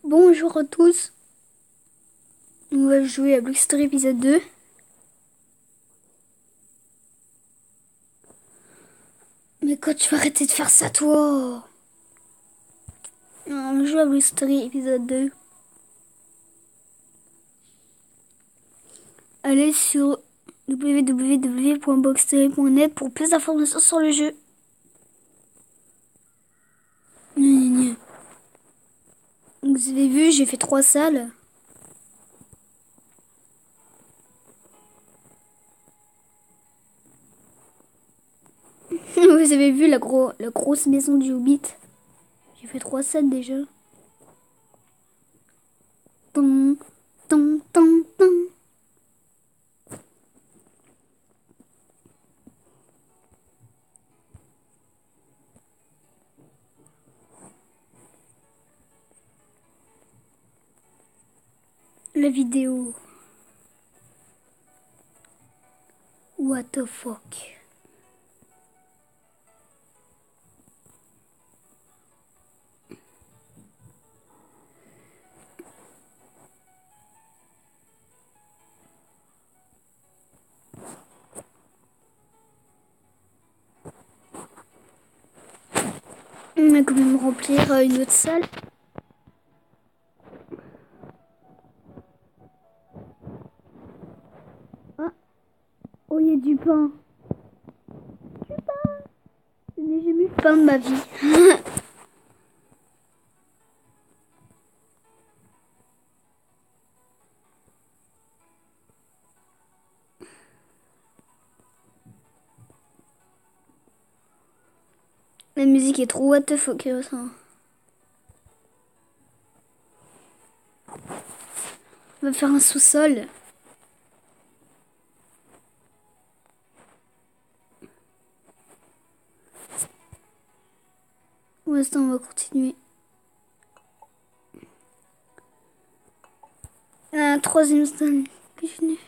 Bonjour à tous, on va jouer à Block Story épisode 2. Mais quand tu vas arrêter de faire ça toi? On joue à Block Story épisode 2. Allez sur www.blockstory.net pour plus d'informations sur le jeu. Donc, vous avez vu, j'ai fait 3 salles. Vous avez vu la grosse maison du Hobbit. J'ai fait 3 salles déjà. Ton, ton, ton, ton. La vidéo. What the fuck? On va quand même remplir une autre salle. Ah, oh, il y a du pain. Du pain. Je n'ai jamais eu de pain de ma vie. La musique est trop what the fuck, ça. On va faire un sous-sol. Pour l'instant, on va continuer. Un troisième salle que je n'ai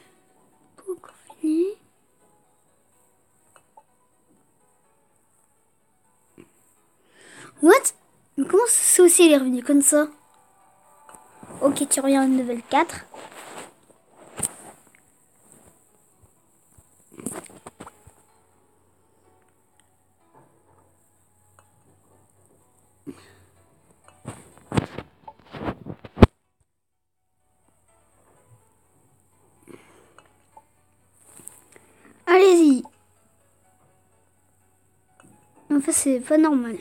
pas encore fini. What? Mais comment ça aussi elle est revenue comme ça? Ok, tu reviens à level 4. Allez-y. En fait, c'est pas normal.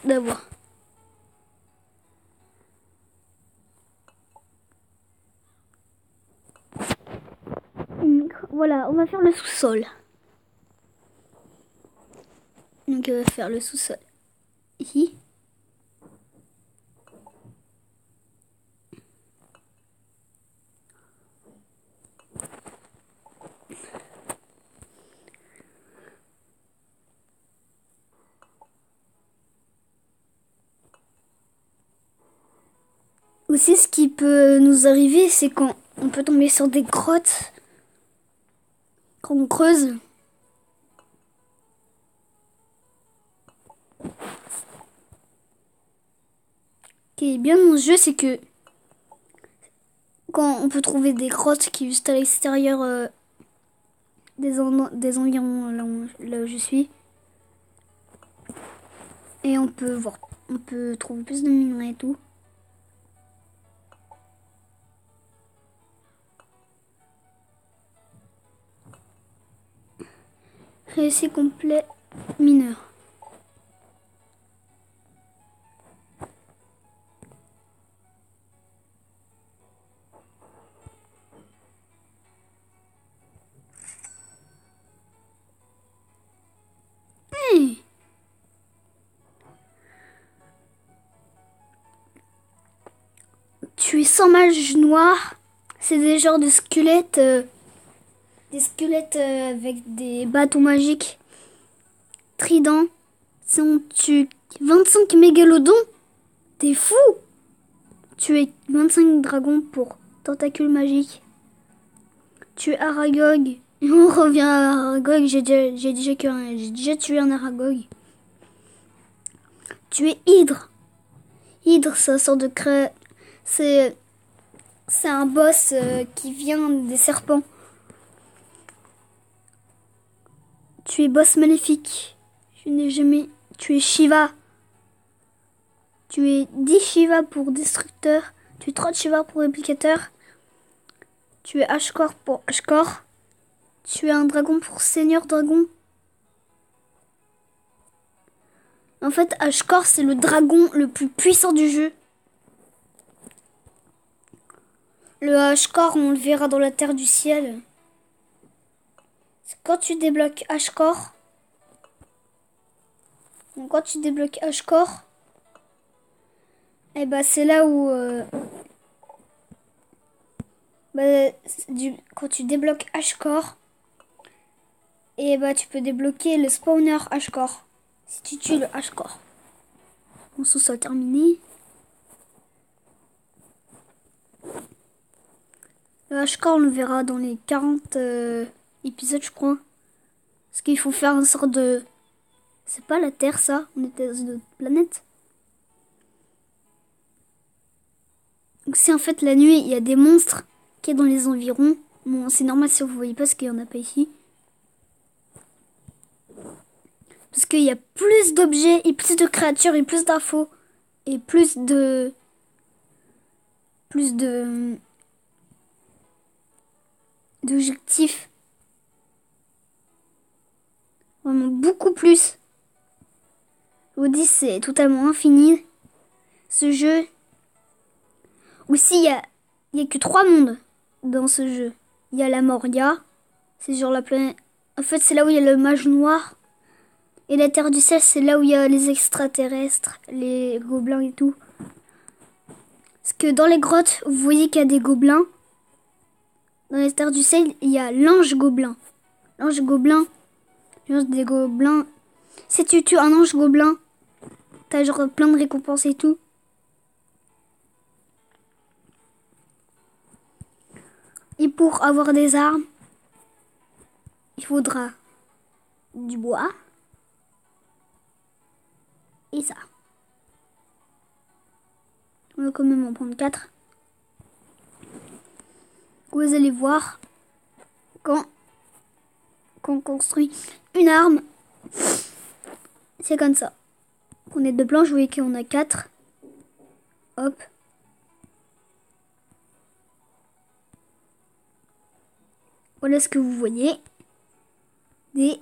D'avoir. Voilà, on va faire le sous-sol. Donc, on va faire le sous-sol. Ici. Aussi, ce qui peut nous arriver, c'est quand on peut tomber sur des grottes. Quand on creuse. Ce qui est bien dans ce jeu, c'est que quand on peut trouver des grottes qui sont juste à l'extérieur des environs là où je suis. Et on peut voir, on peut trouver plus de minerais et tout. Récit complet mineur. Hey. Tuer 100 mages noirs, c'est des genres de squelettes, avec des bâtons magiques, tridents. Si on tue 25 mégalodons, t'es fou! Tuer 25 dragons pour tentacules magiques. Tuer Aragog. On revient à Aragog, j'ai déjà tué un Aragog. Tuer Hydre. Hydre, c'est une sorte de c'est un boss qui vient des serpents. Tu es boss maléfique. Tu es Shiva. Tu es 10 Shiva pour destructeur. Tu es 30 Shiva pour réplicateur. Tu es Ashkor pour Ashkor. Tu es un dragon pour seigneur dragon. En fait, Ashkor, c'est le dragon le plus puissant du jeu. Le Ashkor, on le verra dans la terre du ciel. Quand tu débloques Ashkor, et ben c'est là où quand tu débloques Ashkor, et bah tu peux débloquer le spawner Ashkor si tu tues le Ashkor. Bon, ça sera terminé. Le Ashkor, on le verra dans les 40 épisodes, je crois. Parce qu'il faut faire une sorte de... C'est pas la Terre, ça. On était dans une autre planète. Donc c'est en fait la nuit, il y a des monstres qui sont dans les environs. Bon, c'est normal si vous voyez pas, parce qu'il y en a pas ici. Parce qu'il y a plus d'objets, et plus de créatures, et plus d'infos. Et plus d'objectifs. Vraiment beaucoup plus. Je vous dis, c'est totalement infini. Ce jeu. Aussi, il y a que 3 mondes dans ce jeu. Il y a la Moria. C'est genre la planète. En fait, c'est là où il y a le mage noir. Et la terre du ciel, c'est là où il y a les extraterrestres, les gobelins et tout. Parce que dans les grottes, vous voyez qu'il y a des gobelins. Dans les terres du ciel, il y a l'ange gobelin. L'ange gobelin, des gobelins. Si tu tues un ange gobelin, t'as genre plein de récompenses et tout. Et pour avoir des armes, il faudra du bois. Et ça. On va quand même en prendre 4. Vous allez voir, quand on construit une arme, c'est comme ça. On est 2 planches, vous voyez qu'on a 4. Hop. Voilà ce que vous voyez. Des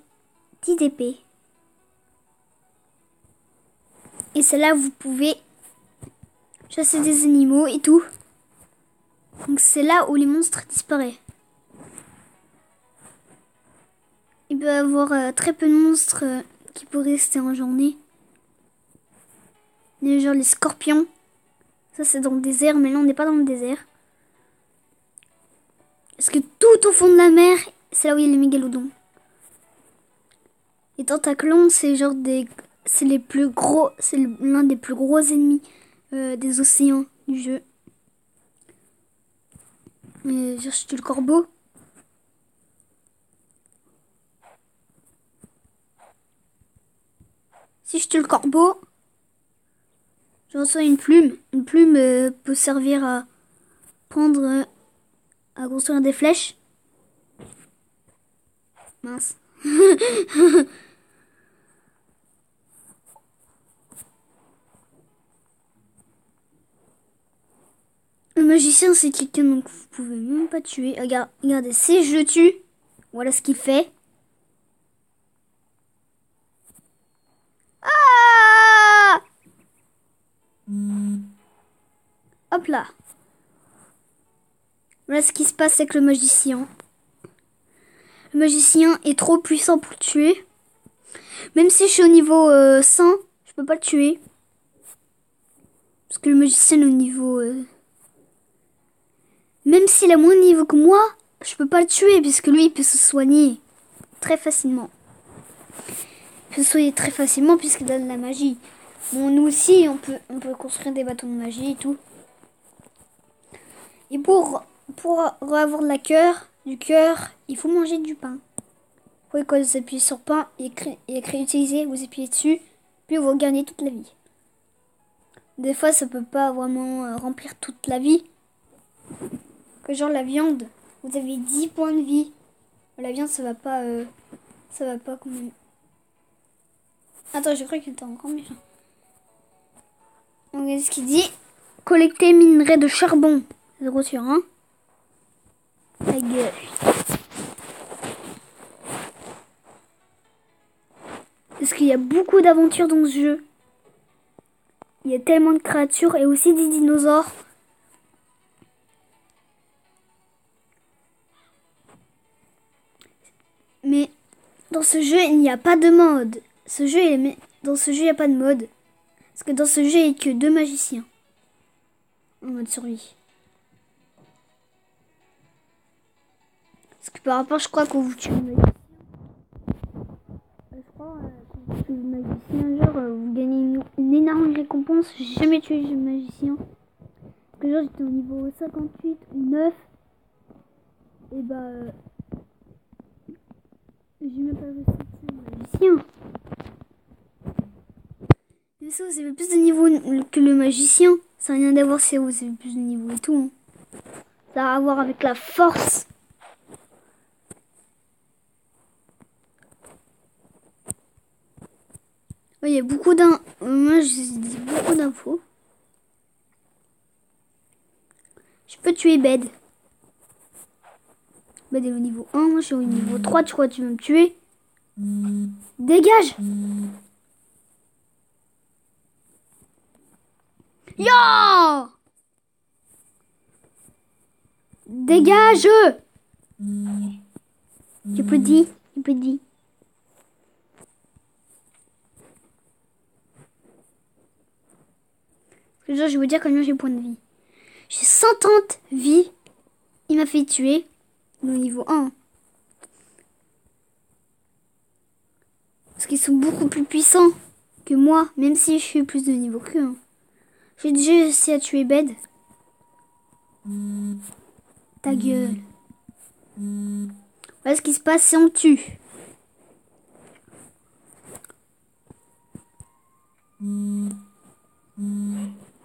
petites épées. Et c'est là où vous pouvez chasser des animaux et tout. Donc c'est là où les monstres disparaissent. Il peut y avoir très peu de monstres qui peuvent rester en journée. Genre les scorpions. Ça c'est dans le désert, mais là on n'est pas dans le désert. Parce que tout au fond de la mer, c'est là où il y a les mégalodons. Les tentaclons, c'est genre c'est les plus gros, c'est l'un des plus gros ennemis des océans du jeu. Genre je tue le corbeau. Si je tue le corbeau, je reçois une plume. Une plume peut servir à prendre, à construire des flèches. Mince. Le magicien, c'est quelqu'un donc vous pouvez même pas tuer. Regardez, si je le tue, voilà ce qu'il fait. Ah! Hop là. Voilà ce qui se passe avec le magicien. Le magicien est trop puissant pour le tuer. Même si je suis au niveau 100, je peux pas le tuer. Parce que le magicien est au niveau... Même s'il a moins de niveau que moi, je peux pas le tuer. Puisque lui, il peut se soigner très facilement. Il peut se soigner très facilement puisqu'il a de la magie. Bon, nous aussi, on peut construire des bâtons de magie et tout. Et pour avoir du cœur, il faut manger du pain. Vous voyez, quand vous appuyez sur pain, il y a écrit utiliser, vous appuyez dessus, puis vous gagnez toute la vie. Des fois, ça peut pas vraiment remplir toute la vie. Que genre la viande, vous avez 10 points de vie. La viande, ça va pas quand même. Attends, je crois qu'il était encore méchant. Donc, qu'est-ce qu'il dit? Collecter minerai de charbon. 0 sur 1. Ta gueule. Parce qu'il y a beaucoup d'aventures dans ce jeu. Il y a tellement de créatures et aussi des dinosaures. Mais dans ce jeu, il n'y a pas de mode. Dans ce jeu, il n'y a pas de mode. Parce que dans ce jeu, il n'y a que 2 magiciens. En mode survie. Parce que par rapport, je crois qu'on vous tue le magicien. Je crois quand vous tuez le magicien, genre vous gagnez une énorme récompense. J'ai jamais tué le magicien. Parce que genre j'étais au niveau 58 ou 9. Et bah j'ai même pas réussi à tuer le magicien. Mais ça, vous avez plus de niveau que le magicien. Ça n'a rien à voir si vous avez plus de niveau et tout. Hein. Ça a à voir avec la force. Il y a beaucoup moi, je dis beaucoup d'infos. Je peux tuer Bed. Bed est au niveau 1. Moi, je suis au niveau 3. Tu crois que tu veux me tuer? Dégage! Yo! Dégage! Tu peux dire? Tu peux dire? Je vais vous dire combien j'ai point de vie. J'ai 130 vies. Il m'a fait tuer au niveau 1. Parce qu'ils sont beaucoup plus puissants que moi, même si je suis plus de niveau qu'eux. Hein. J'ai déjà réussi à tuer Bed. Ta gueule. Voilà ce qui se passe si on tue.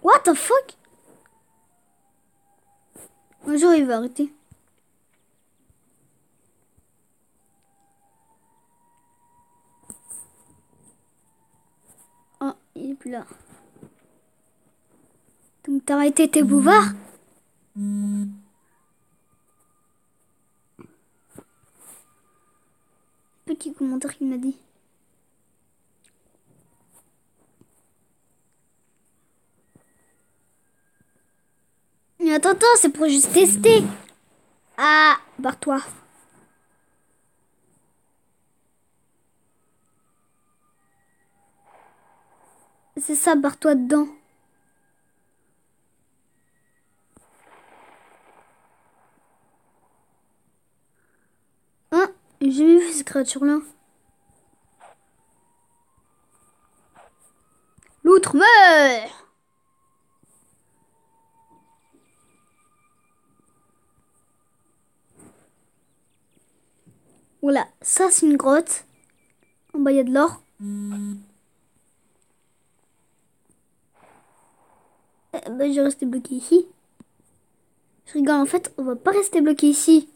What the fuck? Un jour il va arrêter. Oh, il est plus là. Donc t'as arrêté tes bouvards? Petit commentaire qu'il m'a dit. Mais attends, c'est pour juste tester. Ah, barre-toi. C'est ça, barre-toi dedans. Hein? J'ai jamais vu cette créature-là. L'outre meurt! Voilà, ça c'est une grotte. En bas il y a de l'or. Bah, je vais rester bloqué ici. Je rigole, en fait, on va pas rester bloqué ici.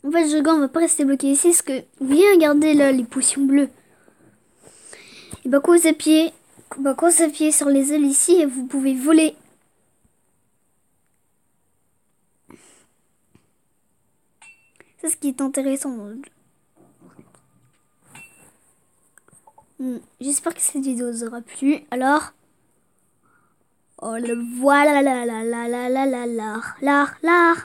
En fait, je rigole, on va pas rester bloqué ici parce que viens regarder là les potions bleues. Et bah, quand vous appuyez sur les ailes ici, vous pouvez voler. C'est ce qui est intéressant dans le jeu. J'espère que cette vidéo vous aura plu. Alors, oh, le voilà, la.